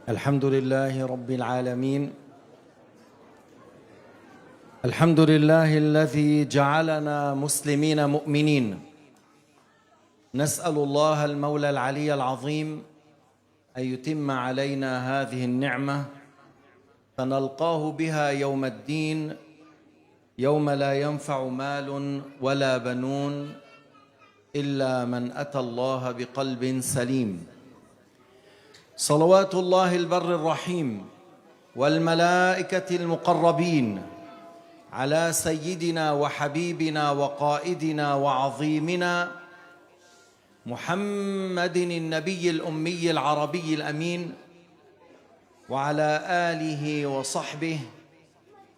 الحمد لله رب العالمين. الحمد لله الذي جعلنا مسلمين مؤمنين. نسأل الله المولى العلي العظيم أن يتم علينا هذه النعمة فنلقاه بها يوم الدين، يوم لا ينفع مال ولا بنون إلا من أتى الله بقلب سليم. صلوات الله البر الرحيم والملائكة المقربين على سيدنا وحبيبنا وقائدنا وعظيمنا محمد النبي الأمي العربي الأمين، وعلى آله وصحبه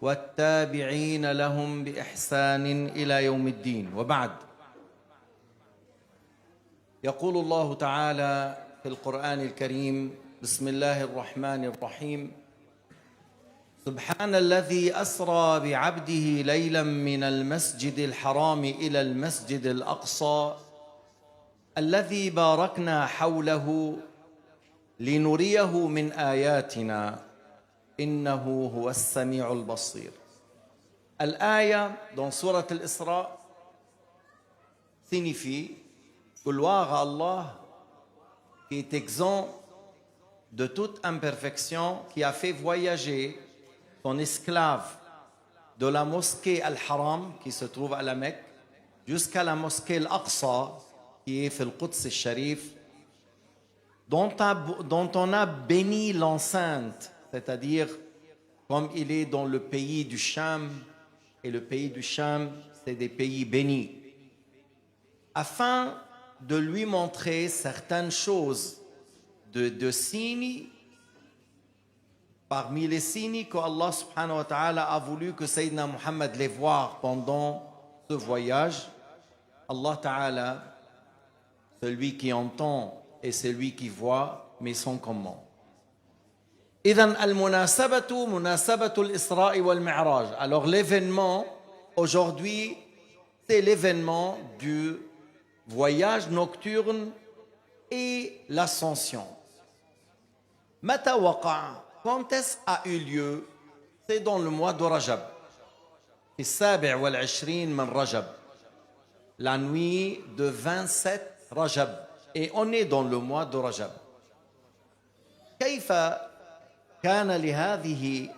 والتابعين لهم بإحسان إلى يوم الدين. وبعد، يقول الله تعالى في القرآن الكريم: بسم الله الرحمن الرحيم. سبحان الذي أسرى بعبده ليلا من المسجد الحرام إلى المسجد الأقصى الذي باركنا حوله لنريه من آياتنا إنه هو السميع البصير. الآية dans Sourate Al-Isra signifie gloire à Allah qui est exempt de toute imperfection, qui a fait voyager son esclave de la mosquée Al-Haram qui se trouve à la Mecque jusqu'à la mosquée Al-Aqsa qui est في القدس الشريف, dont on a béni l'enceinte, c'est-à-dire comme il est dans le pays du Cham, et le pays du Cham, c'est des pays bénis, afin de lui montrer certaines choses de signes, parmi les signes que Allah subhanahu wa ta'ala a voulu que Sayyidina Muhammad les voie pendant ce voyage. Allah ta'ala, celui qui entend et celui qui voit, mais sans comment. إذن المناسبة مناسبة الإسراء والمعراج. Alors l'événement aujourd'hui, c'est l'événement du voyage nocturne et l'ascension. متى وقع? Quand est-ce a eu lieu? C'est dans le mois de Rajab. في السابع والعشرين من رجب, la nuit de 27 Rajab, et on est dans le mois de Rajab. كيف كان لهذه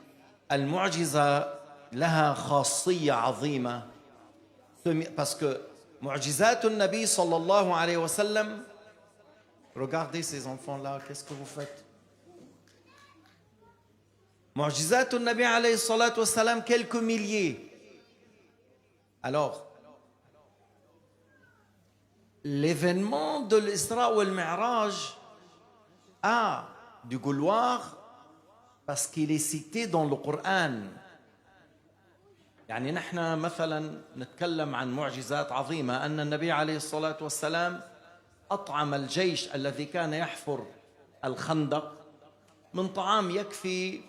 المعجزة لها خاصية عظيمة؟ Parce que معجزات النبي صلى الله عليه وسلم, regardez ces enfants-là, qu'est-ce que vous faites? معجزات النبي عليه الصلاة والسلام, quelques milliers. Alors, l'événement de l'Isra ou le Mi'raj a du gloire parce qu'il est cité dans le Coran. يعني نحن مثلا نتكلم عن معجزات عظيمة أن النبي عليه الصلاة والسلام أطعم الجيش الذي كان يحفر الخندق من طعام يكفي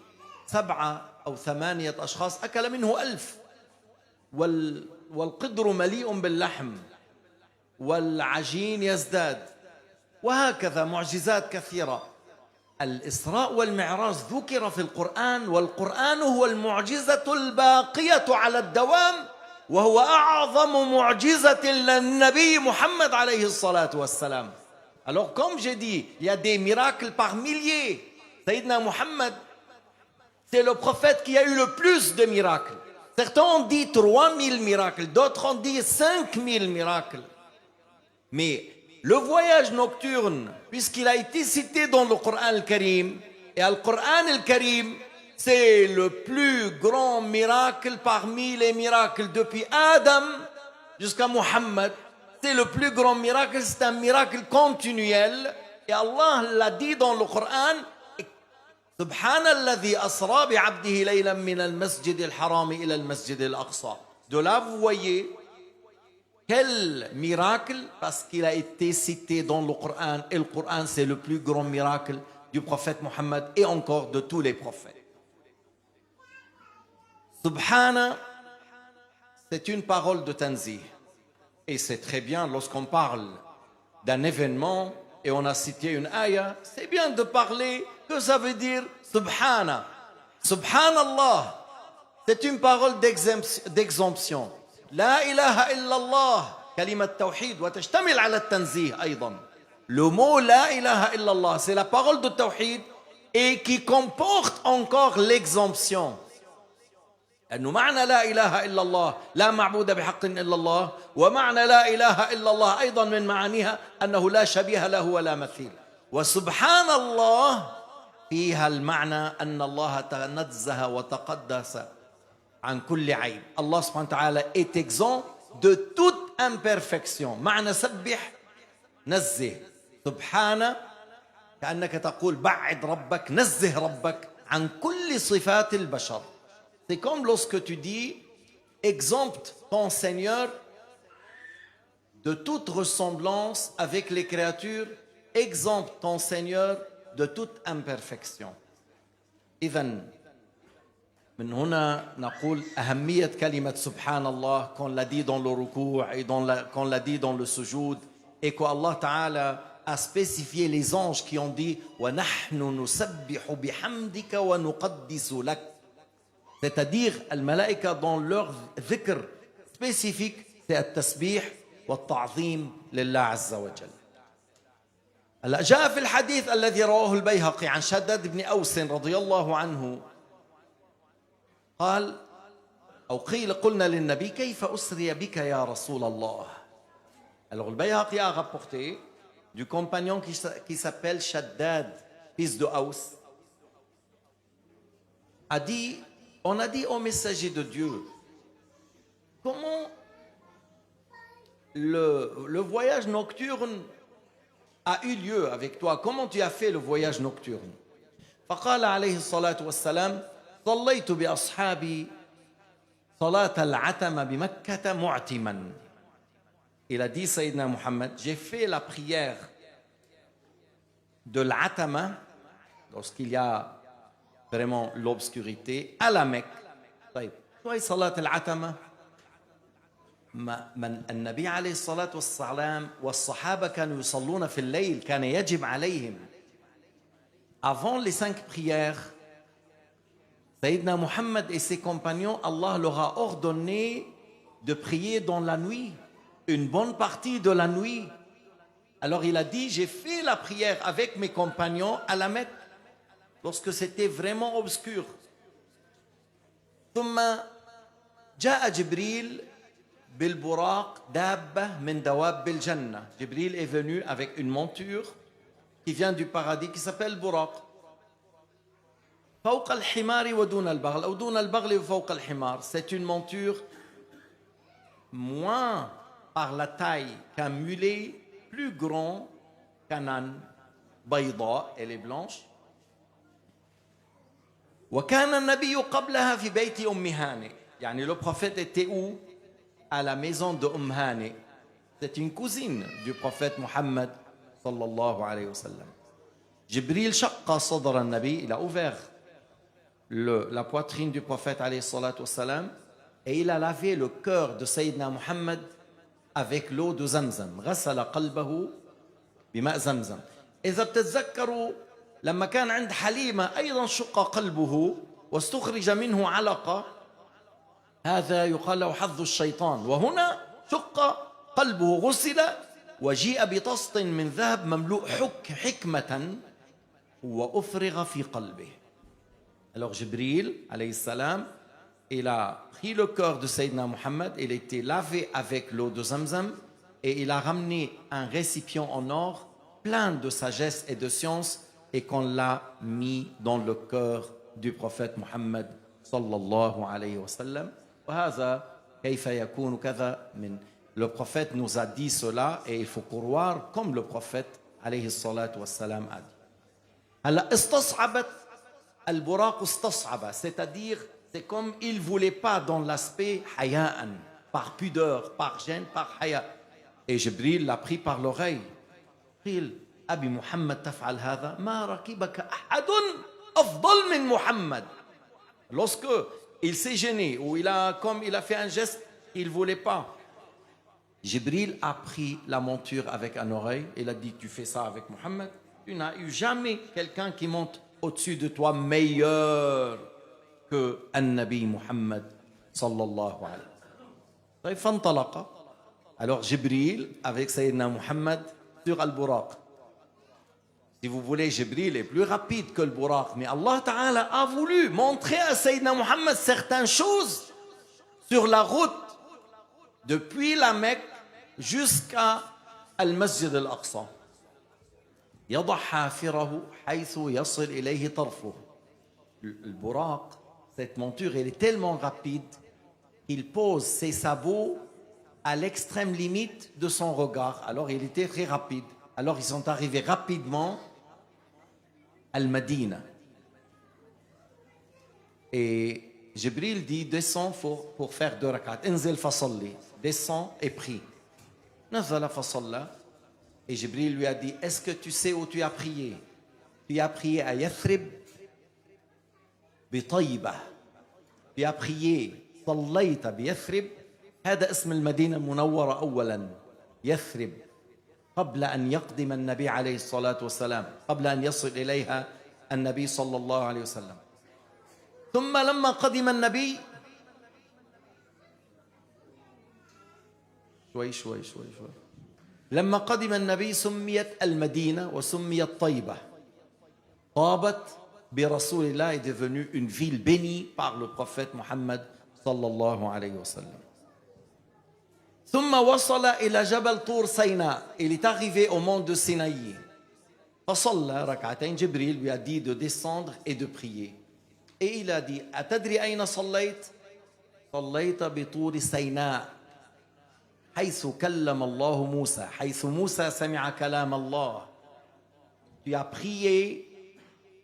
7 أو 8 أشخاص, أكل منه 1000, والقدر مليء باللحم والعجين يزداد, وهكذا معجزات كثيرة. الإسراء والمعراج ذكر في القرآن, والقرآن هو المعجزة الباقية على الدوام, وهو أعظم معجزة للنبي محمد عليه الصلاة والسلام. Alors comme j'ai dit, il y a des miracles par milliers. Sayyidina Muhammad, c'est le prophète qui a eu le plus de miracles. Certains ont dit 3000 miracles, d'autres ont dit 5000 miracles. Mais le voyage nocturne, puisqu'il a été cité dans le Coran al-Karim, et le Coran al-Karim, c'est le plus grand miracle parmi les miracles depuis Adam jusqu'à Muhammad. C'est le plus grand miracle, c'est un miracle continuel. Et Allah l'a dit dans le Coran: سبحان الذي أسرى بعبده ليلا من المسجد الحرام إلى المسجد الأقصى. De là, vous voyez quel miracle, parce qu'il a été cité dans le Coran, et le Coran c'est le plus grand miracle du prophète Mohammed et encore de tous les prophètes. Subhana, c'est une parole de tanzih, et c'est très bien lorsqu'on parle d'un événement et on a cité une ayah, c'est bien de parler que ça veut dire Subhana. Subhanallah, c'est une parole d'exemption. La ilaha illallah, kalimat tawhid, wa tashtamil ala tanzih aydan. Le mot la ilaha illallah, c'est la parole de tawhid et qui comporte encore l'exemption. أنه معنى لا إله إلا الله لا معبود بحق إلا الله ومعنى لا إله إلا الله أيضا من معانيها أنه لا شبيه له ولا مثيل وسبحان الله فيها المعنى أن الله تنزه وتقدس عن كل عيب. الله سبحانه وتعالى est exempt de toute imperfection. معنى سبح نزه سبحانه كأنك تقول بعد ربك نزه ربك عن كل صفات البشر. C'est comme lorsque tu dis exempte ton Seigneur de toute ressemblance avec les créatures, exempte ton Seigneur de toute imperfection. إذن من هنا نقول أهمية كلمة سبحان الله qu'on l'a dit dans le ruku' et qu'on l'a dit dans le sujoud et qu'Allah Ta'ala a spécifié les anges qui ont dit وَنَحْنُ نُسَبِّحُ بِحَمْدِكَ وَنُقَدِّسُ لَكَ. C'est-à-dire, الملائكة dans leur ذكر spécifique, c'est التسبيح والتعظيم لله عز وجل. هلا جاء في الحديث الذي رواه البيهقي عن شداد بن أوس رضي الله عنه قال أو قيل قلنا للنبي كيف أسري بك يا رسول الله. Alors le Bayhaqi a rapporté du compagnon qui s'appelle Shaddad, fils de Aus, a dit, on a dit au messager de Dieu, comment le voyage nocturne a eu lieu avec toi? Comment tu as fait le voyage nocturne? فقال عليه الصلاة والسلام صليت بأصحابي صلاة العتمة بمكة معتما. Il a dit, Sayyidina Muhammad, j'ai fait la prière de l'Atama, lorsqu'il y a vraiment l'obscurité, à la Mecque. طيب شوي صلاة العتمة من النبي عليه الصلاة والسلام والصحابة كانوا يصلون في الليل كان يجب عليهم. Avant les 5 prières, Sayyidina Muhammad et ses compagnons, Allah leur a ordonné de prier dans la nuit, une bonne partie de la nuit. Alors il a dit, j'ai fait la prière avec mes compagnons à la Mecque, lorsque c'était vraiment obscur. ثم جاء جبريل بالبراق دابة من دواب الجنة. Jibril est venu avec une monture qui vient du paradis qui s'appelle Buraq. فوق الحمار ودون البغل أو دون البغل وفوق الحمار. C'est une monture moins par la taille qu'un mulet, plus grand qu'un âne. بيضاء, elle est blanche. وكان النبي قبلها في بيت أم هانئ. يعني le prophète était où? À la maison de Hani. C'est une cousine du prophète Muhammad sallallahu alayhi wa sallam. Jibril shaqqa sadra al-nabi, il a ouvert la poitrine du prophète alayhi salatu wa sallam et il a lavé le cœur de Sayyidina Muhammad avec l'eau de Zamzam. غسل قلبه بماء زمزم. إذا بتتذكروا لما كان عند حليمة أيضا شق قلبه واستخرج منه علقة، هذا يقال له حظ الشيطان، وهنا شق قلبه غسل وجيء بطست من ذهب مملوء حكمة وأفرغ في قلبه. Alors Jibril alayhi salam, il a pris le cœur de Sayyidina Muhammad, il a été lavé avec l'eau de Zamzam et il a ramené un récipient en or plein de sagesse et de science et qu'on l'a mis dans le cœur du prophète Muhammad sallallahu alayhi wa sallam. وهذا كيف يكون كذا من. Le prophète nous a dit cela et il faut croire comme le prophète alayhi الصلاة والسلام a dit. هلا استصعبت البراق استصعب, c'est-à-dire c'est comme il ne voulait pas dans l'aspect haya'an, par pudeur, par gêne, par haya. Et Jibril l'a pris par l'oreille. قيل أبي محمد تفعل هذا ما ركبك أحد أفضل من محمد. Lorsque il s'est gêné ou il a fait un geste qu'il ne voulait pas, Jibril a pris la monture avec un oreille. Il a dit, tu fais ça avec Mohammed. Tu n'as eu jamais quelqu'un qui monte au-dessus de toi meilleur que An-Nabi Muhammad sallallahu alayhi wa sallam. فانطلق. Alors Jibril avec Sayyidina Muhammad sur Al-Buraq. Si vous voulez, Jibril est plus rapide que le Buraq, mais Allah Ta'ala a voulu montrer à Sayyidina Muhammad certaines choses sur la route depuis la Mecque jusqu'à Al-Masjid Al-Aqsa. يضع حافره حيث يصل إليه طرفه. Le Buraq, cette monture, elle est tellement rapide qu'il pose ses sabots à l'extrême limite de son regard. Alors il était très rapide. Alors ils sont arrivés rapidement à Al-Madina. Et Jibril dit, descends pour faire 2 rak'at. Inzil fasalli. Descends et prie. Nazala fasalla. Et Jibril lui a dit, est-ce que tu sais où tu as prié? Tu as prié à Yathrib, بطيبة. Tu as prié, صليت بيثرب. هذا اسم المدينة المنورة أولا. يثرب. قبل أن يقدم النبي عليه الصلاة والسلام، قبل أن يصل إليها النبي صلى الله عليه وسلم. ثم لما قدم النبي شوي لما قدم النبي سميت المدينة وسميت طيبة. طابت برسول الله est devenue une ville bénie par le prophète Mohammed sallallahu alayhi wa sallam. ثم وصل إلى جبل طور سيناء. Il est arrivé au mont de Sinaï. فصلى ركعتين. Jibril lui a dit de descendre et de prier. Et il a dit, أتدري أين صليت؟ صليت بطور سيناء حيث كلم الله موسى. حيث موسى سمع كلام الله. Tu as prié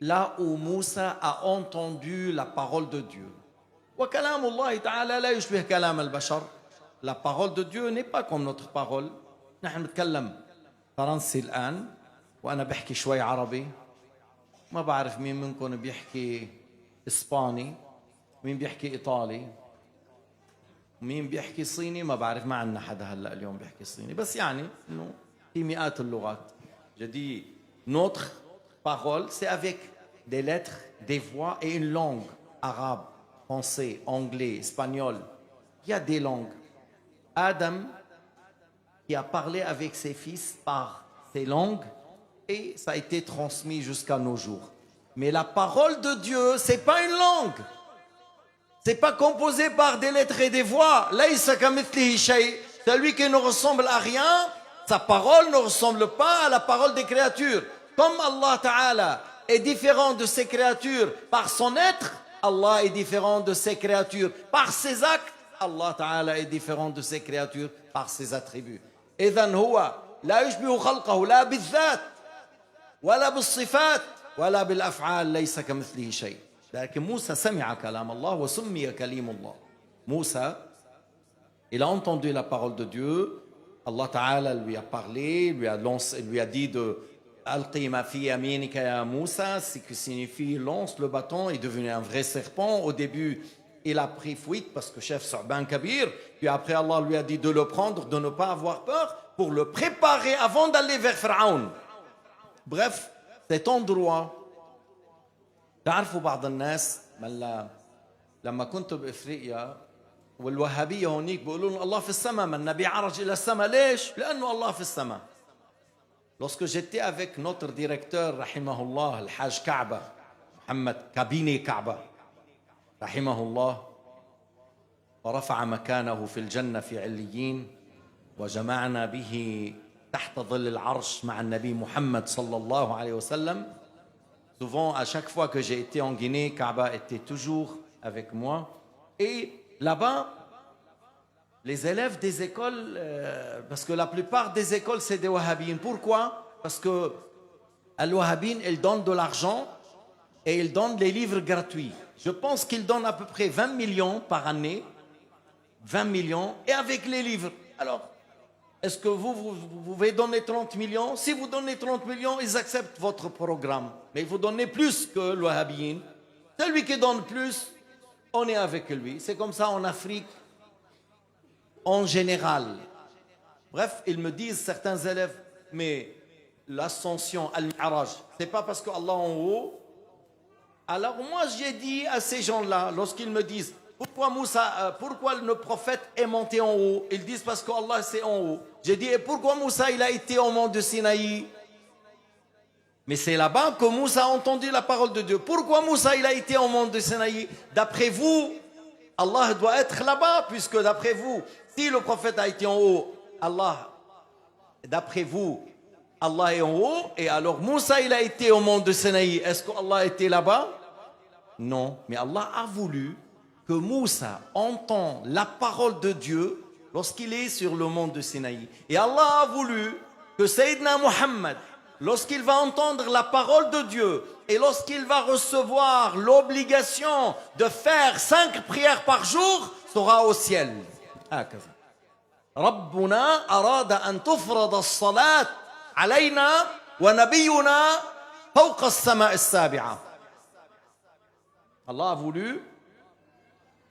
là où Moussa a entendu la parole de Dieu. وكلام الله تعالى لا يشبه كلام البشر. La parole de Dieu n'est pas comme notre parole. نحن نتكلم فرنسي الآن وأنا بحكي شوي عربي. ما بعرف مين منكم بيحكي إسباني، مين بيحكي إيطالي، مين بيحكي صيني. ما بعرف، ما عندنا حدا هلا اليوم بيحكي صيني، بس يعني إنه في مئات اللغات. Je dis notre parole, c'est avec des lettres, des voix et une langue arabe, français, anglais, espagnol. Il y a des langues. Adam qui a parlé avec ses fils par ces langues et ça a été transmis jusqu'à nos jours. Mais la parole de Dieu, c'est pas une langue. C'est pas composé par des lettres et des voix. Laysa kamithlihi shay. Celui qui ne ressemble à rien, sa parole ne ressemble pas à la parole des créatures. Comme Allah Ta'ala est différent de ses créatures par son être, Allah est différent de ses créatures par ses actes. Allah Ta'ala est différent de ses créatures par ses attributs. إذن هو لا يشبه خلقه لا بالذات ولا بالصفات ولا بالأفعال. ليس كمثله شيء. لكن موسى سمع كلام الله وسمي كليم الله. Moussa, il a entendu la parole de Dieu. Allah Ta'ala lui a parlé, lui a dit de Alqi ma fi yaminika ya Moussa, ce qui signifie lance le bâton. Il est devenu un vrai serpent. Au début, il a pris fuite parce que chef Su'ban Kabir. Puis après, Allah lui a dit de le prendre, de ne pas avoir peur, pour le préparer avant d'aller vers Pharaon. Bref, cet endroit. تعرفوا بعض الناس لما كنت بإفريقيا والوهابية هونيك بيقولون الله في السماء، ما النبي عرج إلى السماء. ليش؟ لأنه الله في السماء. Lorsque j'étais avec notre directeur, rahimahullah, le Hajj Kaaba, Mohamed Kabine Kaaba, rahimahullah, ورفع مكانه في الجنة في عليين وجمعنا به تحت ظل العرش مع النبي محمد صلى الله عليه وسلم. Souvent, à chaque fois que j'ai été en Guinée, Kaaba était toujours avec moi. Et là-bas, les élèves des écoles, parce que la plupart des écoles, c'est des wahhabines. Pourquoi? Parce que les wahhabines, ils donnent de l'argent et ils donnent les livres gratuits. Je pense qu'ils donnent à peu près 20 millions par année. 20 millions, et avec les livres. Alors, est-ce que vous pouvez donner 30 millions? Si vous donnez 30 millions, ils acceptent votre programme. Mais vous donnez plus que le wahhabien. Celui qui donne plus, on est avec lui. C'est comme ça en Afrique, en général. Bref, ils me disent, certains élèves, mais l'ascension, al-Mi'raj, c'est pas parce qu'Allah en haut. Alors moi j'ai dit à ces gens-là, lorsqu'ils me disent, pourquoi le prophète est monté en haut? Ils disent parce qu'Allah c'est en haut. J'ai dit, et pourquoi Moussa il a été au mont de Sinaï? Mais c'est là-bas que Moussa a entendu la parole de Dieu. Pourquoi Moussa il a été au mont de Sinaï? D'après vous, Allah doit être là-bas, puisque d'après vous, si le prophète a été en haut, Allah, d'après vous, Allah est en haut, et alors Moussa il a été au mont de Sinaï. Est-ce qu'Allah était là-bas? Non, mais Allah a voulu que Moussa entend la parole de Dieu lorsqu'il est sur le mont de Sinaï. Et Allah a voulu que Sayyidina Muhammad, lorsqu'il va entendre la parole de Dieu et lorsqu'il va recevoir l'obligation de faire 5 prières par jour, sera au ciel. ربنا أراد أن تفرض الصلاة علينا ونبينا فوق السماء السابعة. Allah a voulu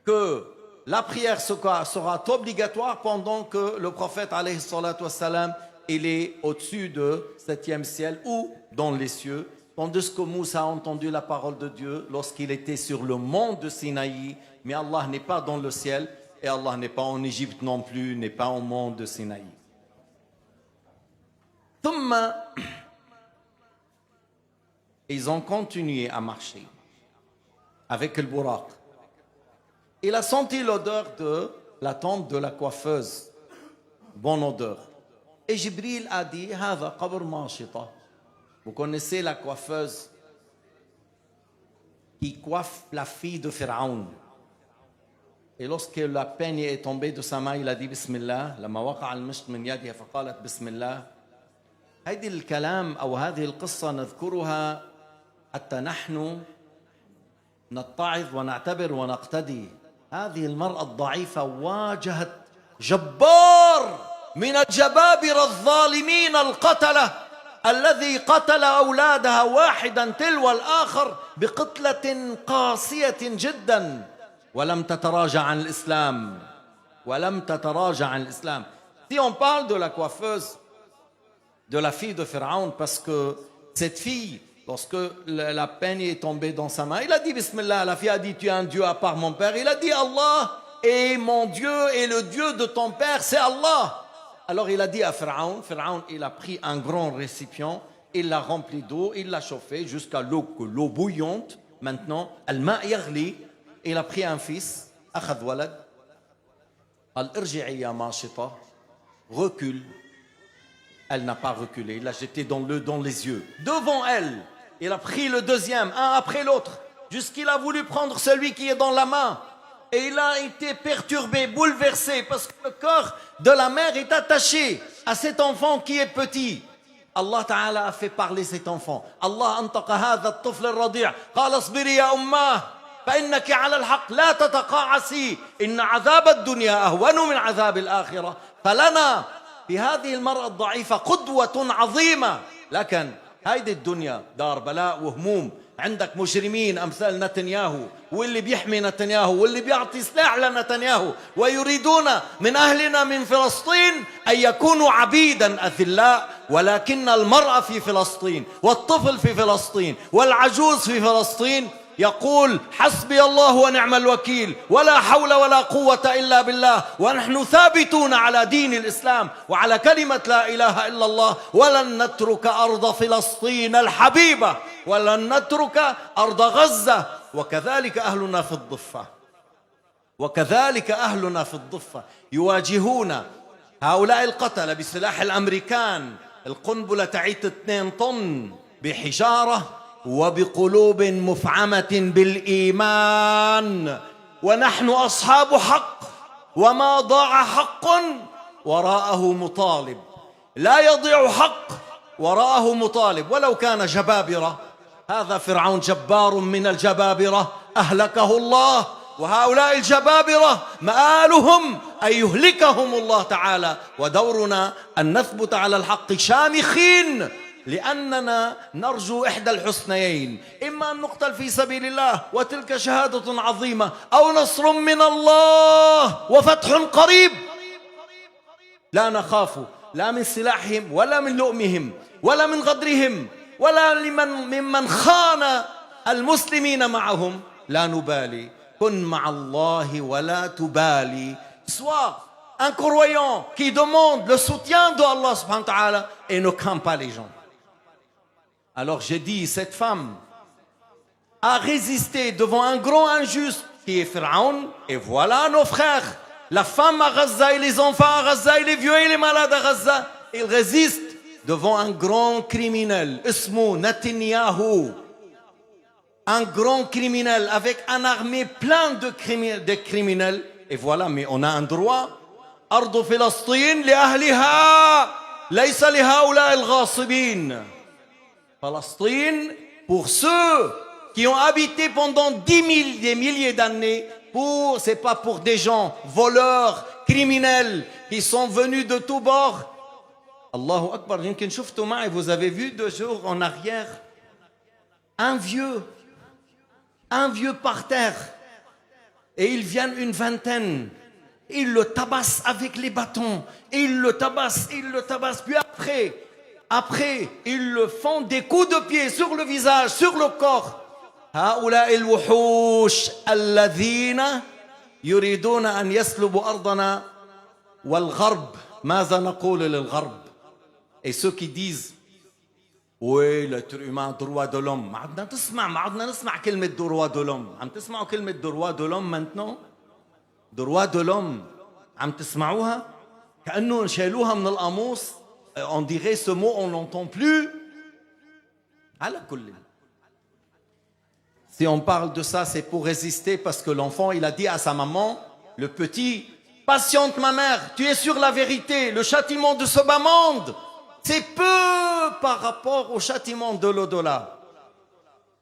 que la prière sera obligatoire pendant que le prophète alayhi salatu wassalam, il est au-dessus de 7e ciel ou dans les cieux, tandis que Moussa a entendu la parole de Dieu lorsqu'il était sur le mont de Sinaï, mais Allah n'est pas dans le ciel et Allah n'est pas en Égypte non plus, n'est pas au mont de Sinaï. Ils ont continué à marcher avec le buraq. Il a senti l'odeur de la tente de la coiffeuse. Bonne odeur. Et Jibril a dit, Hada qabr mashita. Vous connaissez la coiffeuse qui coiffe la fille de Pharaon. Et lorsque la peigne est tombée de sa main, il a dit Bismillah. لما وقع المشط من يدها فقالت بسم الله. هذه الكلام أو هذه القصة نذكرها حتى نحن نتعظ ونعتبر ونقتدي. هذه المرأة الضعيفة واجهت جبار من الجبابرة الظالمين القتلة الذي قتل أولادها واحدا تلو الآخر بقتلة قاسية جدا ولم تتراجع عن الإسلام. ولم تتراجع عن الإسلام. Si on parle de la coiffeuse de la fille de Pharaon, parce que cette fille, lorsque la peigne est tombée dans sa main, il a dit Bismillah. La fille a dit, tu es un Dieu à part mon père. Il a dit, Allah est mon Dieu et le Dieu de ton père, c'est Allah. Alors il a dit à Pharaon, il a pris un grand récipient, il l'a rempli d'eau, il l'a chauffé jusqu'à l'eau bouillante. Maintenant, al-ma' yaghli. Il a pris un fils, akhad walad, al-irji'i ya mashita, recule. Elle n'a pas reculé, il l'a jeté dans les yeux. Devant elle, il a pris le deuxième, un après l'autre, jusqu'il a voulu prendre celui qui est dans la main. Et il a été perturbé, bouleversé, parce que le corps de la mère est attaché à cet enfant qui est petit. Allah Ta'ala a fait parler cet enfant. Allah antaqa hadha at-tifl ar-radi'. Qala asbiri ya ummah, فإنك على الحق لا تتقاعسي إن عذاب الدنيا أهون من عذاب الآخرة. فلنا في هذه المرأة الضعيفة قدوة عظيمة. لكن هيدي الدنيا دار بلاء وهموم. عندك مجرمين أمثال نتنياهو واللي بيحمي نتنياهو واللي بيعطي سلاح لنتنياهو ويريدون من أهلنا من فلسطين أن يكونوا عبيدا أذلاء. ولكن المرأة في فلسطين والطفل في فلسطين والعجوز في فلسطين يقول حسبي الله ونعم الوكيل ولا حول ولا قوة إلا بالله ونحن ثابتون على دين الإسلام وعلى كلمة لا إله إلا الله ولن نترك أرض فلسطين الحبيبة ولن نترك أرض غزة. وكذلك أهلنا في الضفة يواجهون هؤلاء القتلة بسلاح الأمريكان. القنبلة تعيت 2 طن بحجارة وبقلوب مفعمة بالإيمان. ونحن أصحاب حق وما ضاع حق وراءه مطالب. لا يضيع حق وراءه مطالب ولو كان جبابرة. هذا فرعون جبار من الجبابرة أهلكه الله. وهؤلاء الجبابرة مآلهم أن يهلكهم الله تعالى. ودورنا أن نثبت على الحق شامخين لأننا نرجو إحدى الحسنيين، إما أن نقتل في سبيل الله وتلك شهادة عظيمة أو نصر من الله وفتح قريب. لا نخاف لا من سلاحهم ولا من لؤمهم ولا من غدرهم ولا ممن خان المسلمين معهم لا نبالي كن مع الله ولا تبالي. Sois un croyant qui demande le soutien de Allah subhanahu wa ta'ala et ne craint pas les gens. Alors j'ai dit, cette femme a résisté devant un grand injuste qui est Pharaon, et voilà nos frères, la femme à Gaza et les enfants à Gaza et les vieux et les malades à Gaza, ils résistent devant un grand criminel, Ismou Netanyahu, un grand criminel avec une armée pleine de criminels, et voilà, mais on a un droit. Ardu Filastin li ahliha, laysa li haoula al-ghasibin. Palestine, pour ceux qui ont habité pendant des milliers d'années, c'est pas pour des gens voleurs, criminels, qui sont venus de tous bords. Allahu Akbar, vous avez vu 2 jours en arrière, un vieux par terre, et ils viennent une vingtaine, ils le tabassent avec les bâtons, ils le tabassent, puis après, ils le font des coups de pied sur le visage, sur le corps. هؤلاء الوحوش الذين يريدون أن يسلبوا أرضنا والغرب ماذا نقول للغرب. Et ceux qui disent oui, l'être humain, droit de l'homme. ما عدنا نسمع كلمة droit de l'homme. عم تسمعوا كلمة droit de l'homme maintenant؟ droit de l'homme عم تسمعوها؟ كأنه شالوها من القاموس. On dirait ce mot, on l'entend plus. على كل. Si on parle de ça, c'est pour résister, parce que l'enfant, il a dit à sa maman, le petit, patiente ma mère, tu es sur la vérité, le châtiment de ce bas monde, c'est peu par rapport au châtiment de l'au-delà.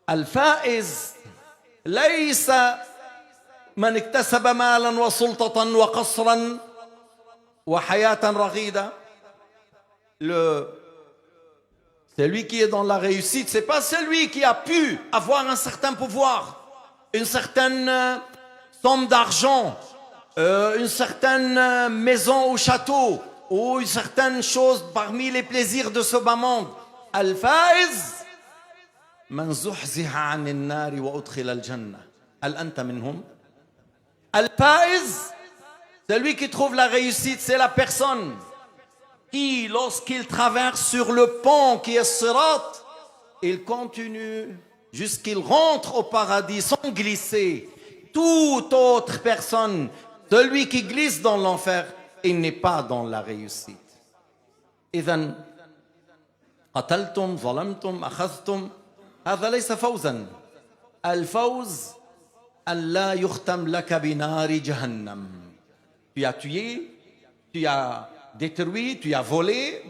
Al-Faiz, laysa man iktasaba malan wa sultatan wa qasran wa hayatan raghida. Celui qui est dans la réussite, c'est pas celui qui a pu avoir un certain pouvoir, une certaine somme d'argent, une certaine maison ou château, ou une certaine chose parmi les plaisirs de ce bas monde. Al-Faiz, man zuhziha 'anil nari wa udkhila al-janna. Hal anta minhum? Al-Faiz, celui qui trouve la réussite, c'est la personne qui, lorsqu'il traverse sur le pont qui est Sirat, il continue jusqu'il rentre au paradis sans glisser. Toute autre personne, celui qui glisse dans l'enfer, il n'est pas dans la réussite. إذن قتلتم ظلمتم أخذتم هذا ليس فوزا. الفوز أن لا يختم لك بنار جهنم. Tu as tué, tu as détruit, tu as volé,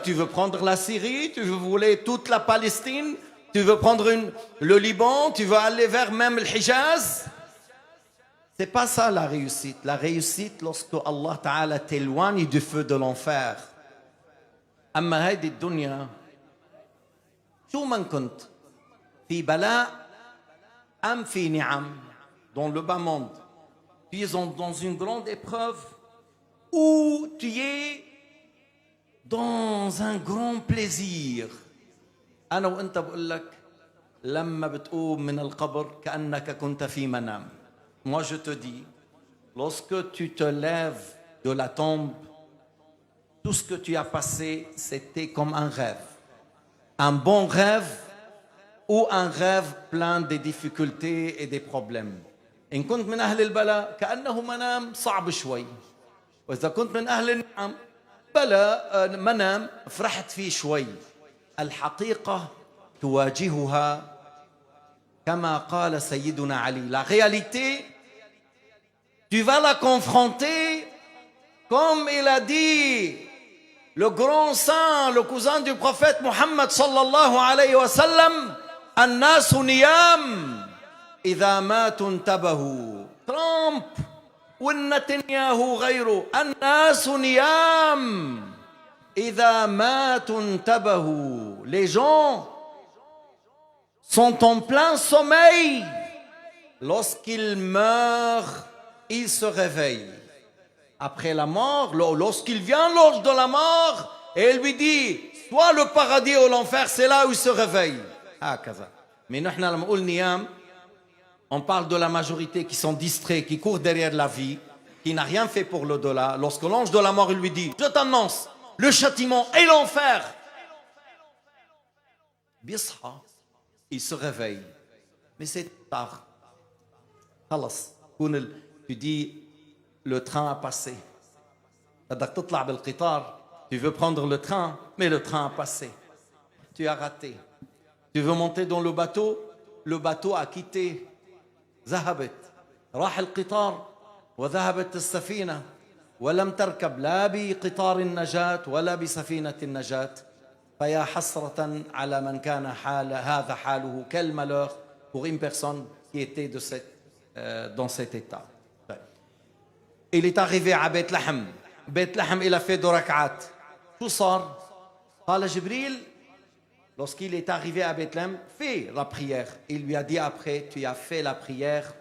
tu veux prendre la Syrie, tu veux voler toute la Palestine, tu veux prendre le Liban, tu veux aller vers même le Hijaz. C'est pas ça la réussite. La réussite, lorsque Allah Ta'ala t'éloigne du feu de l'enfer. Amma haydi dunya, شو من كنت في بلاء أم في نعم, dans le bas monde, tu es dans une grande épreuve, ou tu es dans un grand plaisir. أنا وأنت بقول لك لما بتقوم من القبر كأنك كنت في منام. Moi je te dis, lorsque tu te lèves de la tombe, tout ce que tu as passé, c'était comme un rêve. Un bon rêve ou un rêve plein de difficultés et des problèmes. إن كنت من أهل البلاء كأنه منام صعب شوي. وإذا كنت من أهل النعم بلا منام فرحت فيه شوي. الحقيقة تواجهها كما قال سيدنا علي. La réalité, tu vas la confronter comme il a dit le grand saint, le cousin du prophète Muhammad sallallahu alayhi wa sallam, الناس نيام إذا ماتوا انتبهوا. Trump والنتنياهو غيره, الناس نيام إذا ماتوا انتبهوا. Les gens sont en plein sommeil. Lorsqu'ils meurent, ils se réveillent. après la mort, lorsqu'il vient l'ange de la mort, et il lui dit, soit le paradis ou l'enfer, c'est là où il se réveille. Ah, kaza. Mais nous, on parle de la majorité qui sont distraits, qui courent derrière la vie, qui n'a rien fait pour l'au-delà. Lorsque l'ange de la mort lui dit, je t'annonce le châtiment et l'enfer, بيصحى, il se réveille. Mais c'est tard. خلص. Tu dis, le train a passé. بدك تطلع بالقطار. Tu veux prendre le train, mais le train a passé. Tu as raté. Tu veux monter dans le bateau a quitté. ذهبت. راح القطار وذهبت السفينة ولم تركب لا بقطار النجاة ولا بسفينة النجاة. فيا حسرة على من كان هذا حاله. Quel malheur pour une personne qui était dans cet état. Il est arrivé à Beth Lahem. Beth Lahem, il a fait 2 rak'at. Tout sort. قال Jibril, lorsqu'il est arrivé à Bethléem, fais la prière. Il lui a dit après, tu as fait la prière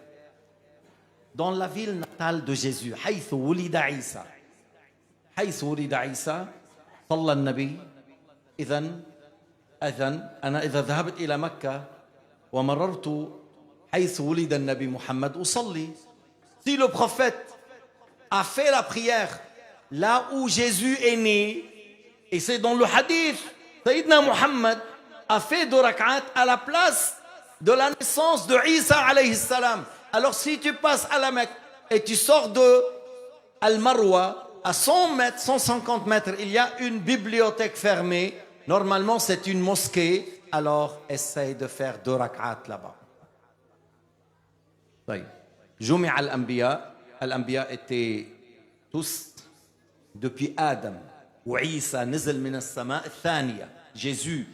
dans la ville natale de Jésus. حيث ولد عيسى. حيث ولد عيسى صلى النبي. إذن أنا إذا ذهبت إلى مكة ومررت حيث ولد النبي محمد أصلي. Si le prophète a fait la prière là où Jésus est né, et c'est dans le hadith, Sayyidina Muhammad a fait 2 rak'at à la place de la naissance de Isa alayhi salam. Alors si tu passes à la Mecque et tu sors de Al-Marwa, à 100 mètres, 150 mètres, il y a une bibliothèque fermée. Normalement, c'est une mosquée. Alors, essaye de faire 2 rak'at là-bas. جمع الأنبياء. الأنبياء étaient tous depuis Adam. وعيسى نزل من السماء الثانية. Jésus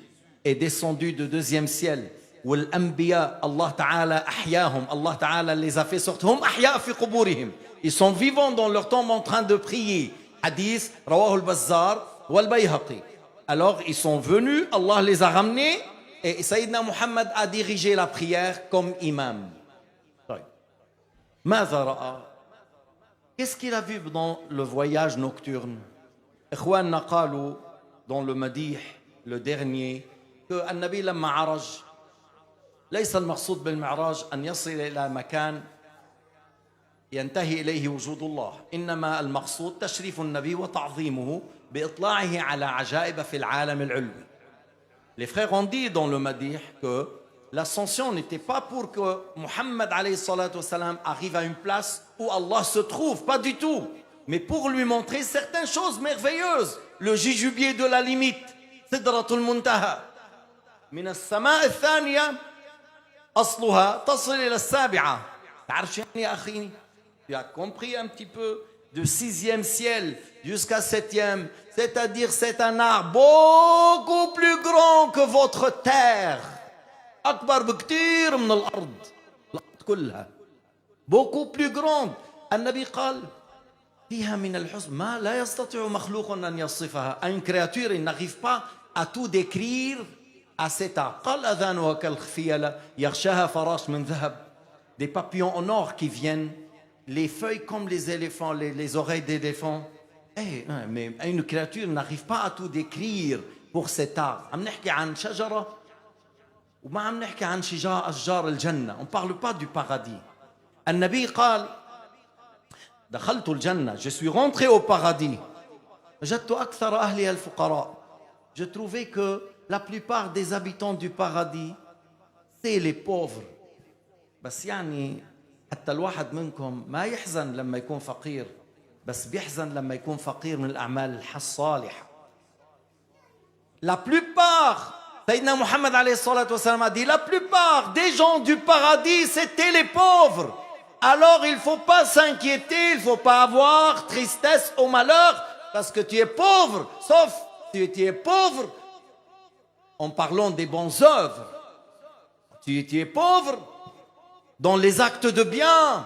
est descendu du 2e ciel. والأنبياء الله تعالى أحياهم. Allah تعالى les a fait sortir. هم أحياء في قبورهم. Ils sont vivants dans leur tombe en train de prier. Hadith رواه البزار والبيهقي. Alors ils sont venus, Allah les a ramenés et Sayyidina Muhammad a dirigé la prière comme imam. ماذا رأى? Qu'est-ce qu'il a vu dans le voyage nocturne? إخواننا قالوا dans le Madih, le dernier, que النبي لما عرج ليس المقصود بالمعراج أن يصل إلى مكان ينتهي إليه وجود الله. إنما المقصود تشريف النبي وتعظيمه بإطلاعه على عجائب في العالم العلوي. Les frères ont dit dans le Madih que l'ascension n'était pas pour que Muhammad alayhi salatu wassalam arrive à une place où Allah se trouve, pas du tout, mais pour lui montrer certaines choses merveilleuses. Le jujubier de la limite, Sidratul Muntaha. من السماء الثانية أصلها تصل إلى السابعة. تعرف شو يعني يا أخي? Tu as compris un petit peu? Du 6e ciel jusqu'à 7e, c'est-à-dire c'est un arbre beaucoup plus grand que votre terre. أكبر بكتير من الأرض. الأرض كلها. Beaucoup plus grande. النبي قال فيها من الحسن ما لا يستطيع مخلوق أن يصفها. Une créature, il n'arrive pas à tout décrire à cet arbre. قال أذانها كالخفيلة يغشاها فراش من ذهب. Des papillons en or qui viennent, les feuilles comme les éléphants, les oreilles d'éléphant. Mais une créature n'arrive pas à tout décrire pour cet arbre. عم نحكي عن شجرة وما عم نحكي عن أشجار الجنة. On ne parle pas du paradis. النبي قال دخلت الجنة. Je suis rentré au paradis. وجدت أكثر أهلها الفقراء. Je trouvais que la plupart des habitants du paradis, c'est les pauvres. بس يعني حتى الواحد منكم ما يحزن لما يكون فقير، بس بيحزن لما يكون فقير من الأعمال الصالحة. La plupart, Sayyidina Muhammad alayhi salatu wassalam a dit, la plupart des gens du paradis, c'était les pauvres. Alors il ne faut pas s'inquiéter, il ne faut pas avoir tristesse au malheur, parce que tu es pauvre, sauf si tu es pauvre en parlant des bonnes œuvres. Tu es pauvre dans les actes de bien.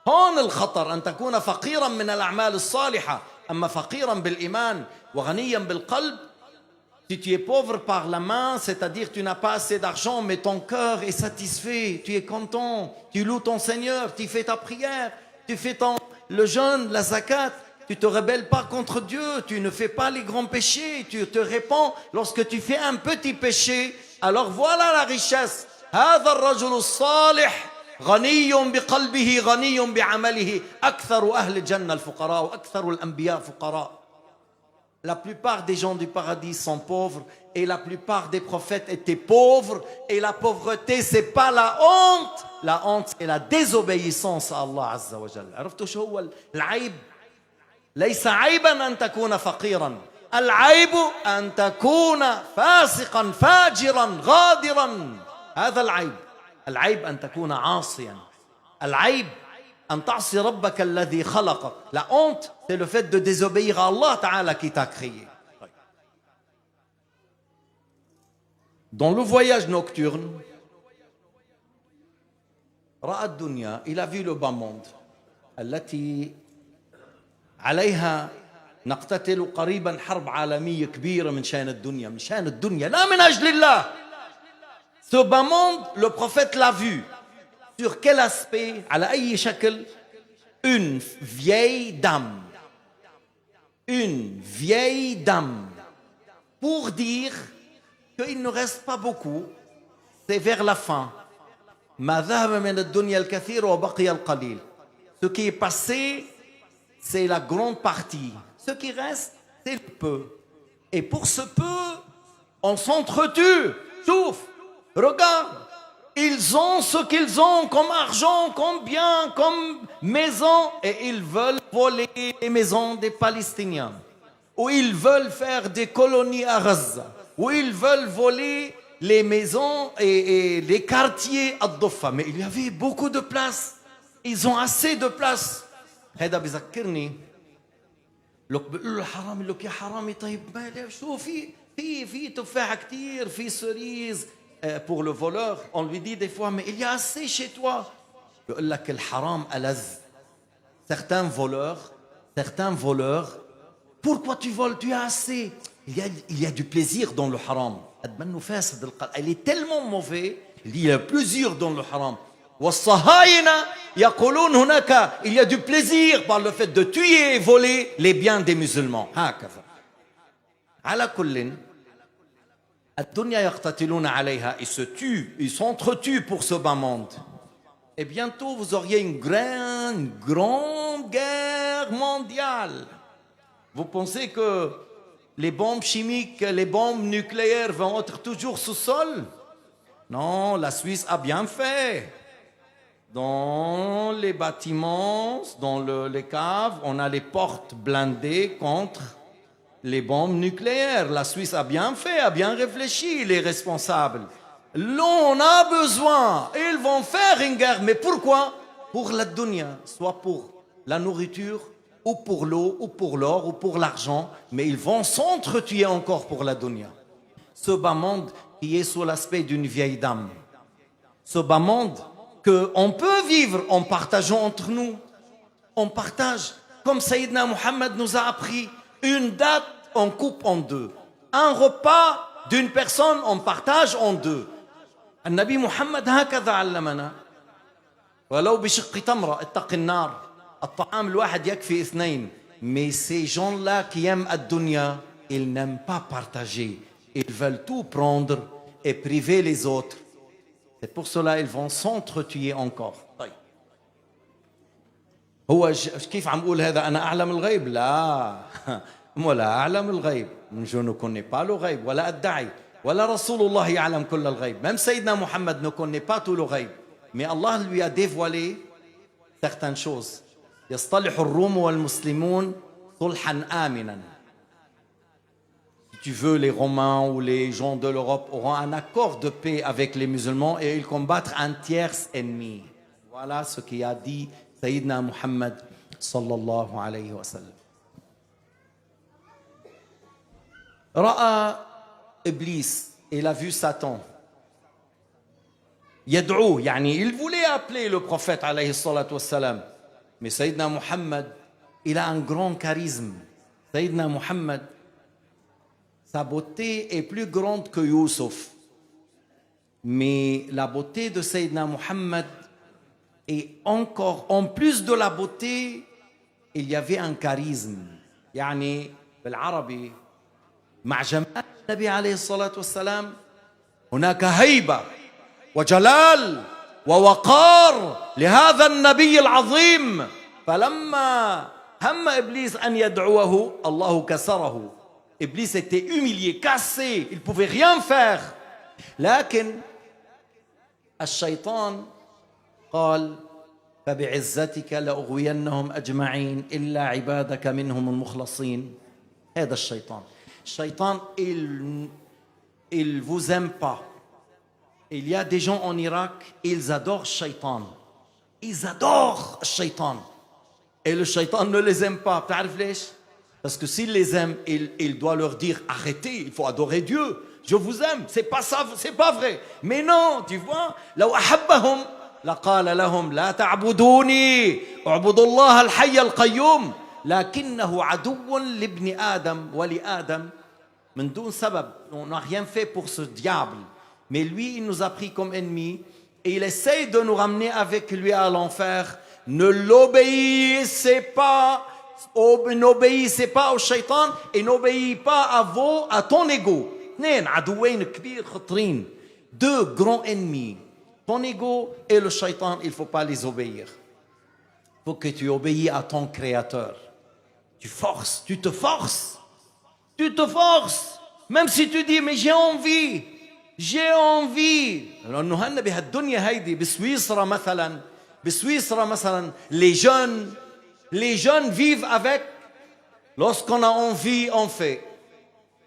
هون الخطر أن تكون فقيرا من الأعمال الصالحة. أما فقيرا بالإيمان وغنيا بالقلب. Si tu es pauvre par la main, c'est-à-dire tu n'as pas assez d'argent, mais ton cœur est satisfait, tu es content, tu loues ton Seigneur, tu fais ta prière, tu fais le jeûne, la zakat. Tu te rebelles pas contre Dieu, tu ne fais pas les grands péchés, tu te répands. Lorsque tu fais un petit péché, alors voilà la richesse. هذا الرجل الصالح غني بقلبه غني بعمله أكثر أهل الجنة الفقراء وأكثر الأنبياء فقراء. La plupart des gens du paradis sont pauvres et la plupart des prophètes étaient pauvres. Et la pauvreté, c'est pas la honte. La honte, c'est la désobéissance à Allah Azza wa Jalla. عرفتوا شو هو العيب؟ ليس عيبا أن تكون فقيرا. العيب أن تكون فاسقا فاجرا غادرا. هذا العيب. العيب أن تكون عاصيا. العيب أن تعصي ربك الذي خلقك. La honte, c'est le fait de désobéir à Allah Ta'ala qui t'a créé. Dans le voyage nocturne, رأى الدنيا, il a vu le bas monde. التي عليها نقتتل قريبا حرب عالمية كبيرة من شأن الدنيا. من شأن الدنيا لا من أجل الله. Ce bas monde, le prophète l'a vu. Sur quel aspect? على أي شكل? Une vieille dame. Une vieille dame. Pour dire qu'il ne reste pas beaucoup. C'est vers la fin. ما ذهب من الدنيا الكثير وبقي القليل. Ce qui est passé, c'est la grande partie. Ce qui reste, c'est le peu. Et pour ce peu, on s'entretue. Chouf, regarde. Ils ont ce qu'ils ont comme argent, comme bien, comme maison. Et ils veulent voler les maisons des Palestiniens. Ou ils veulent faire des colonies à Gaza. Ou ils veulent voler les maisons et les quartiers à Doffa. Mais il y avait beaucoup de place. Ils ont assez de place. هذا بذكرني لو بقول له حرامي لك يا حرامي طيب ما شو في تفاحة كتير في سوريز pour le voleur on lui dit des fois mais il y a assez chez toi يقول لك الحرام ألذ. Certains voleurs pourquoi tu voles, tu as assez. Il y a du plaisir dans le haram. Elle est tellement mauvais, il y a plaisir dans le haram. Il y a du plaisir par le fait de tuer et voler les biens des musulmans. Ils se tuent, ils s'entretuent pour ce bas monde. Et bientôt vous auriez une grande guerre mondiale. Vous pensez que les bombes chimiques, les bombes nucléaires vont être toujours sous sol? Non, la Suisse a bien fait. Dans les bâtiments, dans les caves, on a les portes blindées contre les bombes nucléaires. La Suisse a bien fait, a bien réfléchi, les responsables. L'on a besoin, ils vont faire une guerre. Mais pourquoi? Pour la dunya, soit pour la nourriture, ou pour l'eau, ou pour l'or, ou pour l'argent. Mais ils vont s'entretuer encore pour la dunya. Ce bas monde qui est sous l'aspect d'une vieille dame. Ce bas monde qu'on peut vivre en partageant entre nous. On partage, comme Sayyidina Muhammad nous a appris, une date, on coupe en deux. Un repas d'une personne, on partage en deux. النبي محمد هكذا علمنا ولو بشق تمرة اتق النار. الطعام الواحد يكفي اثنين. Mais ces gens-là qui aiment la dunya, ils n'aiment pas partager. Ils veulent tout prendre et priver les autres. C'est pour cela ils vont s'entretuer encore. طيب. هو كيف عم بقول هذا أنا أعلم الغيب؟ لا ولا أعلم الغيب. Je ne connais pas le غيب ولا أدعي ولا رسول الله يعلم كل الغيب. Même Sayyidina Muhammad ne connaît pas tout le غيب. Mais Allah lui a dévoilé certaines choses. يصطلح الروم والمسلمون صلحا آمنا. Si tu veux, les Romains ou les gens de l'Europe auront un accord de paix avec les musulmans et ils combattent un tierce ennemi. Voilà ce qu'a dit Sayyidina Muhammad sallallahu alayhi wa sallam. Ra'a Iblis, il a vu Satan. Yad'ou, yani il voulait appeler le prophète alayhi salatu wa salam. Mais Sayyidina Muhammad, il a un grand charisme. Sayyidina Muhammad, sa beauté est plus grande que Youssouf. Mais la beauté de Sayyidina Muhammad est encore, en plus de la beauté, il y avait un charisme. يعني بالعربي مع جمال النبي عليه الصلاة والسلام هناك هيبة وجلال ووقار لهذا النبي العظيم. فلما هم إبليس أن يدعوه الله كسره. إبليس était humilié, cassé, il ne pouvait rien faire. لكن الشيطان قال فبعزتك لأغوينهم أجمعين إلا عبادك منهم المخلصين. هذا الشيطان. الشيطان il vous aime pas. Il y a des gens en Irak, ils adorent Shaitan. Ils adorent Shaitan. Et le Shaitan ne les aime pas. تعرف ليش? Parce que s'il les aime, il doit leur dire arrêtez, il faut adorer Dieu. Je vous aime, c'est pas ça, c'est pas vrai. Mais non, tu vois, لو أحبهم لقال لهم لا تعبدوني اعبدوا الله الحي القيوم لكنه عدو لابن آدم ولآدم من دون سبب. On n'a rien fait pour ce diable. Mais lui, il nous a pris comme ennemis et il essaye de nous ramener avec lui à l'enfer. Ne l'obéissez pas, n'obéissez pas au shaitan et n'obéissez pas à ton ego. اثنين عدوين كبير خطرين. Deux grands ennemis. Ton ego et le shaitan, il ne faut pas les obéir. Il faut que tu obéis à ton créateur. Tu forces, tu te forces. Tu te forces. Même si tu dis, mais j'ai envie. J'ai envie. لأنه هن بهالدنيا هيدي بسويسرا مثلا les jeunes vivent avec lorsqu'on a envie on fait.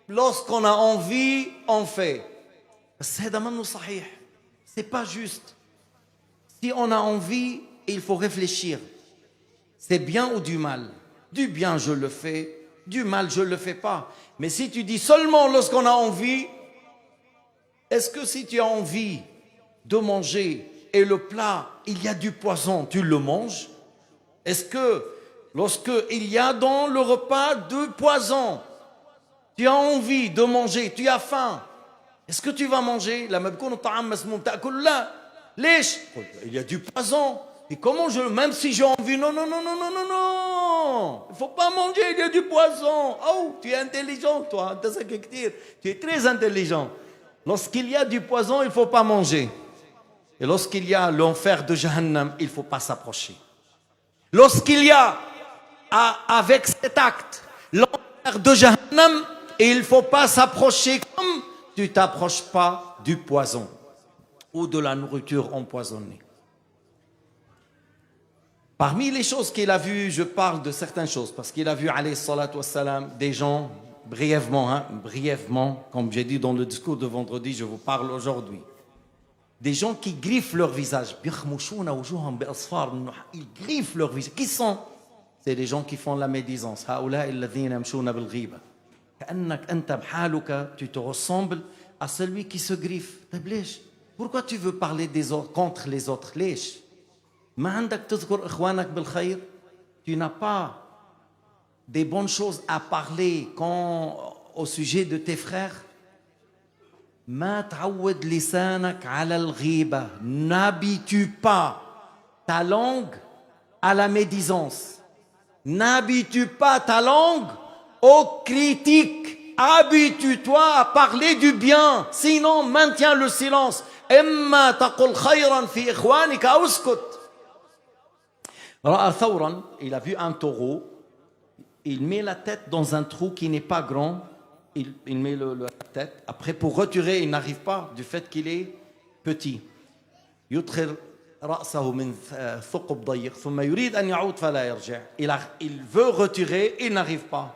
Lorsqu'on a envie on fait. بس هذا منه صحيح. C'est pas juste. Si on a envie, il faut réfléchir. C'est bien ou du mal? Du bien, je le fais. Du mal, je ne le fais pas. Mais si tu dis seulement lorsqu'on a envie, est-ce que si tu as envie de manger et le plat, il y a du poisson, tu le manges? Est-ce que lorsqu'il y a dans le repas du poison, tu as envie de manger, tu as faim, est-ce que tu vas manger? لما بيكون الطعام مسموم تأكل لا. ليش؟ Il y a du poison. Et comment même si j'ai envie, non, il ne faut pas manger, il y a du poison. Oh, tu es intelligent, toi, tu es très intelligent. Lorsqu'il y a du poison, il ne faut pas manger. Et lorsqu'il y a l'enfer de Jahannam, il ne faut pas s'approcher. Lorsqu'il y a, avec cet acte, l'enfer de Jahannam, il ne faut pas s'approcher comme tu ne t'approches pas du poison ou de la nourriture empoisonnée. Parmi les choses qu'il a vues, je parle de certaines choses, parce qu'il a vu, alayhi salatu wassalam, des gens, brièvement, comme j'ai dit dans le discours de vendredi, je vous parle aujourd'hui. Des gens qui griffent leur visage. Ils griffent leur visage. Qui sont? C'est les gens qui font la médisance. Tu te ressembles à celui qui se griffe. Pourquoi tu veux parler des autres contre les autres? Tu n'as pas des bonnes choses à parler au sujet de tes frères. N'habitue pas ta langue à la médisance. N'habitue pas ta langue aux critiques. Habitue-toi à parler du bien. Sinon, maintiens le silence. إما تقل خيرا في إخوانك أو اسكت. رأى ثورا, il a vu un taureau, il met la tête dans un trou qui n'est pas grand, il met la tête, après pour retirer, il n'arrive pas du fait qu'il est petit. يدخل رأسه من ثقب ضيق ثم يريد أن يعود فلا يرجع. Il veut retirer, il n'arrive pas.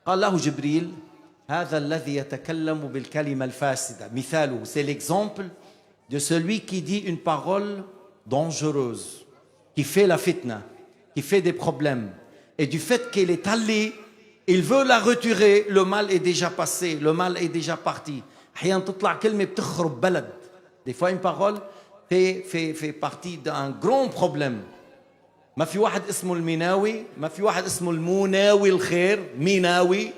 قال له جبريل هذا الذي يتكلم بالكلمة الفاسدة مثاله. C'est l'exemple de celui qui dit une parole dangereuse, qui fait la fitna, qui fait des problèmes. Et du fait qu'il est allé, il veut la retirer, le mal est déjà passé, le mal est déjà parti. Des fois une parole fait partie d'un grand problème. ما في واحد اسمه المناوي، ما في واحد اسمه المناوي الخير، ميناوي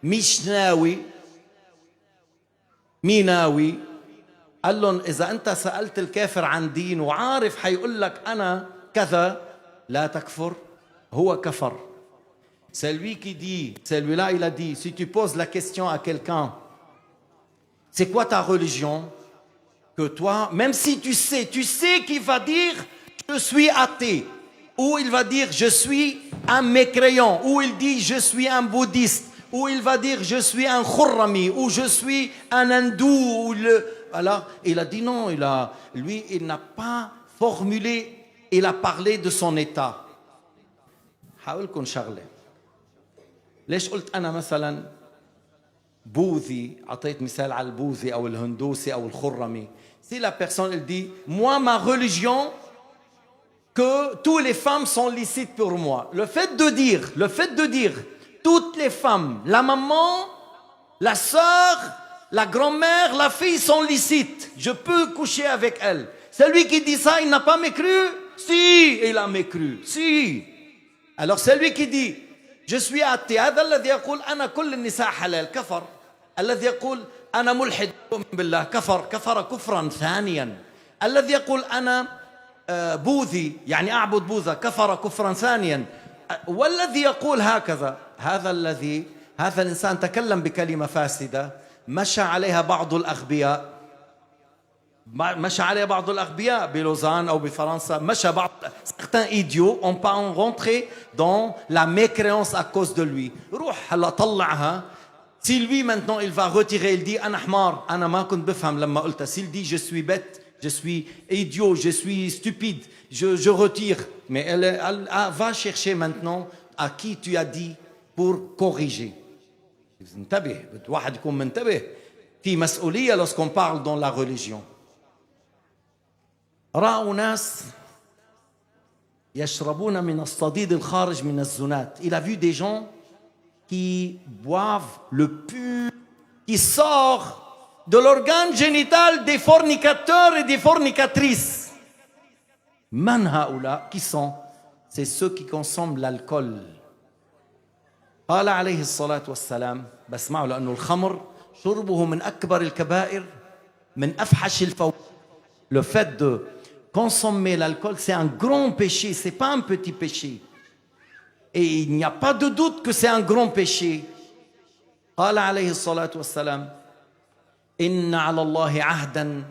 مش ناوي، ميناوي. قال لهم إذا أنت سألت الكافر عن دين وعارف حيقول لك أنا كذا لا تكفر هو كفر. C'est lui qui dit, celui-là il a dit, si tu poses la question à quelqu'un, c'est quoi ta religion? Que toi, même si tu sais qu'il va dire, je suis athée, ou il va dire, je suis un mécréant, ou il dit, je suis un bouddhiste, ou il va dire, je suis un khurrami, ou je suis un hindou, voilà. Il a dit non, lui, il n'a pas formulé, il a parlé de son état. حاولكم شغله. ليش قلت أنا مثلا بوذي، أعطيت مثال على البوذي أو الهندوسي أو الخرمي. Si la personne elle dit, moi ma religion, que toutes les femmes sont licites pour moi. Le fait de dire, toutes les femmes, la maman, la sœur, la grand-mère, la fille sont licites. Je peux coucher avec elles. Celui qui dit ça, il n'a pas mécru? Si, il a mécru. Si. Alors celui qui dit, je suis athée, هذا الذي يقول أنا كل النساء حلال كفر. الذي يقول أنا ملحد أؤمن بالله كفر كفرا ثانيا. الذي يقول أنا بوذي يعني أعبد بوذا كفر كفرا ثانيا. والذي يقول هكذا هذا الإنسان تكلم بكلمة فاسدة مشى عليها بعض الأغبياء بلوزان أو بفرنسا. مشى بعض certains idiots ont pas rentré dans la mécréance à cause de lui. روح هلا طلعها. Si lui maintenant il va retirer, il dit أنا حمار، أنا ما كنت بفهم لما قلتها. S'il dit je suis bête, je suis idiot, je suis stupide, je retire. Mais elle va chercher maintenant à qui tu as dit pour corriger. انتبه، واحد يكون منتبه. في مسؤولية lorsqu'on parle dans la religion. رأوا ناس يشربون من الصديد الخارج من الزنات. Il a vu des gens qui boivent le pur qui sort de l'organe génital des fornicateurs et des fornicatrices. من هؤلاء qui sont? C'est ceux qui consomment l'alcool. قال عليه الصلاة والسلام، بسمعوا لأنه الخمر شربه من أكبر الكبائر من أفحش الفواحش. Le fait de consommer l'alcool, c'est un grand péché, c'est pas un petit péché. Et il n'y a pas de doute que c'est un grand péché. قال عليه الصلاة والسلام إن على الله عهدا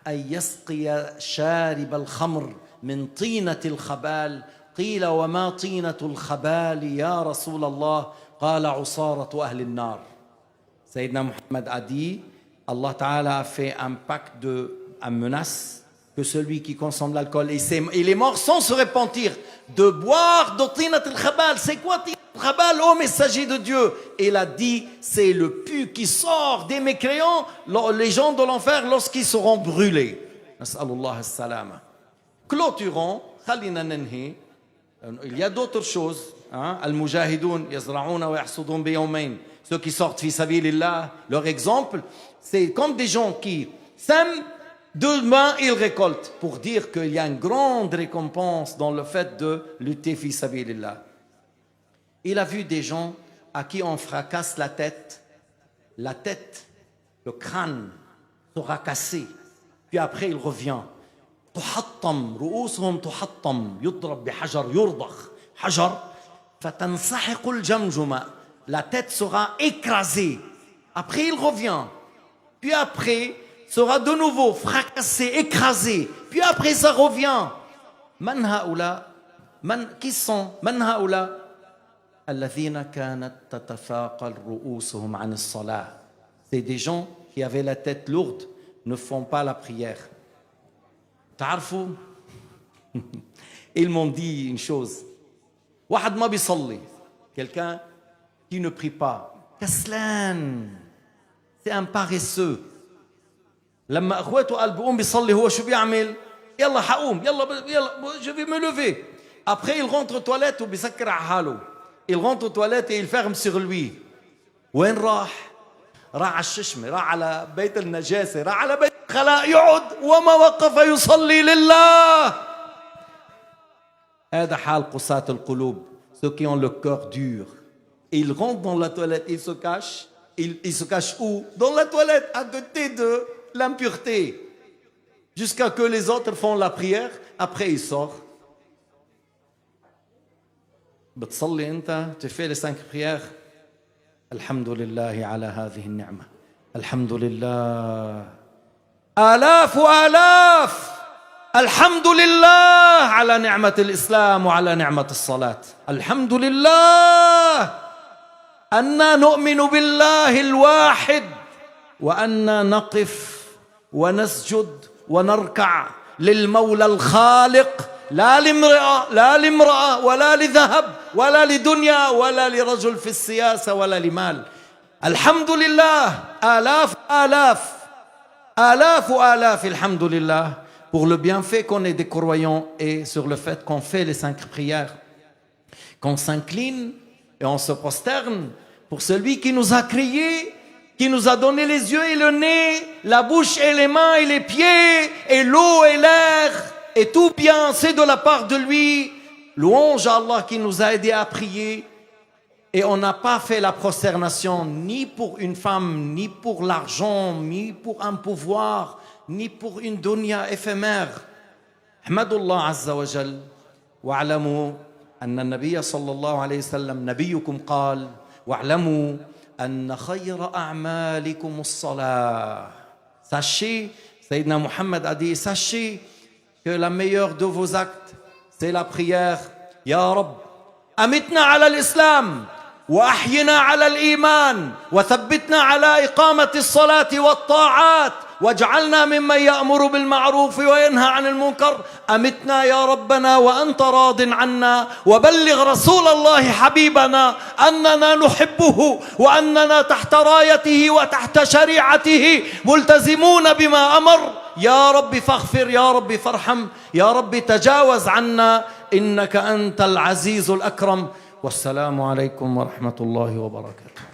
أن يسقي شارب الخمر من طينة الخبال. قيل وما طينة الخبال يا رسول الله؟ قال عصارة أهل النار. Sayyidina Muhammad a dit, Allah Ta'ala a fait un pacte un menace que celui qui consomme l'alcool et il est mort sans se repentir de boire de tinat al-khabal. C'est quoi tinat al-khabal, ô messager de Dieu? Et il a dit, c'est le pu qui sort des mécréants, les gens de l'enfer lorsqu'ils seront brûlés. Nas'alullah as-salama. Clôturons, khalina nanhi. Il y a d'autres choses. Al-mujahidoun yazra'una wa yahsudun bi yawmayn. Ceux qui sortent fi sabilillah, leur exemple, c'est comme des gens qui sèment, demain ils récoltent, pour dire qu'il y a une grande récompense dans le fait de lutter fi sabilillah. Il a vu des gens à qui on fracasse la tête, le crâne sera cassé, puis après il revient. تحطم رؤوسهم تحطم يضرب بحجر يرضخ حجر فتنسحق الجمجمة. La tête sera écrasée. Après, il revient. Puis après, sera de nouveau fracassé, écrasé. Puis après, ça revient. من هؤلاء؟ qui sont؟ من هؤلاء؟ الذين كانت تتثاقل رؤوسهم عن الصلاة. C'est des gens qui avaient la tête lourde, ne font pas la prière. تعرفوا؟ Ils m'ont dit une chose. واحد ما بيصلي. Quelqu'un qui ne prie pas. كسلان. C'est un paresseux. لما اخواته قال بيقوم بيصلي هو شو بيعمل؟ يلا حقوم يلا je vais me lever. Après il rentre aux toilettes وبيسكر على حاله. Il rentre aux toilettes et il ferme sur lui. وين راح؟ راح على الششمة، راح على بيت النجاسة، راح على بيت الخلاء يقعد وما وقف يصلي لله. هذا حال قساة القلوب، ceux qui ont le cœur dur. Il rentre dans la toilette, il se cache. Il se cache où? Dans la toilette, à côté de l'impureté. Jusqu'à que les autres font la prière, après il sort. بتصلي أنت tu fais les 5 prières الحمد لله على هذه النعمة الحمد لله آلاف وآلاف الحمد لله على نعمة الإسلام وعلى نعمة الصلاة الحمد لله أننا نؤمن بالله الواحد وأننا نقف ونسجد ونركع للمولى الخالق لا لامرأة ولا لذهب ولا لدنيا ولا لرجل في السياسة ولا لمال الحمد لله آلاف الحمد لله pour le bienfait qu'on est des croyants et sur le fait qu'on fait les 5 prières qu'on s'incline et on se prosterne pour celui qui nous a créés, qui nous a donné les yeux et le nez, la bouche et les mains et les pieds, et l'eau et l'air, et tout bien, c'est de la part de lui. Louange à Allah qui nous a aidés à prier. Et on n'a pas fait la prosternation ni pour une femme, ni pour l'argent, ni pour un pouvoir, ni pour une dunya éphémère. Ahmadullah Azza wa Jal, wa'alamu أن النبي صلى الله عليه وسلم نبيكم قال واعلموا أن خير أعمالكم الصلاة. Sachez, Sayyidina Muhammad a dit, sachez que la meilleure de vos actes, c'est la prière. Ya Rabb, amitna ala l'islam, wa ahyina ala l'iman, wa thabbitna ala iqamati الصلاة والطاعات, واجعلنا ممن يأمر بالمعروف وينهى عن المنكر. أمتنا يا ربنا وأنت راض عنا، وبلغ رسول الله حبيبنا أننا نحبه وأننا تحت رايته وتحت شريعته ملتزمون بما أمر. يا رب فاغفر، يا رب فارحم، يا رب تجاوز عنا، إنك أنت العزيز الأكرم. والسلام عليكم ورحمة الله وبركاته.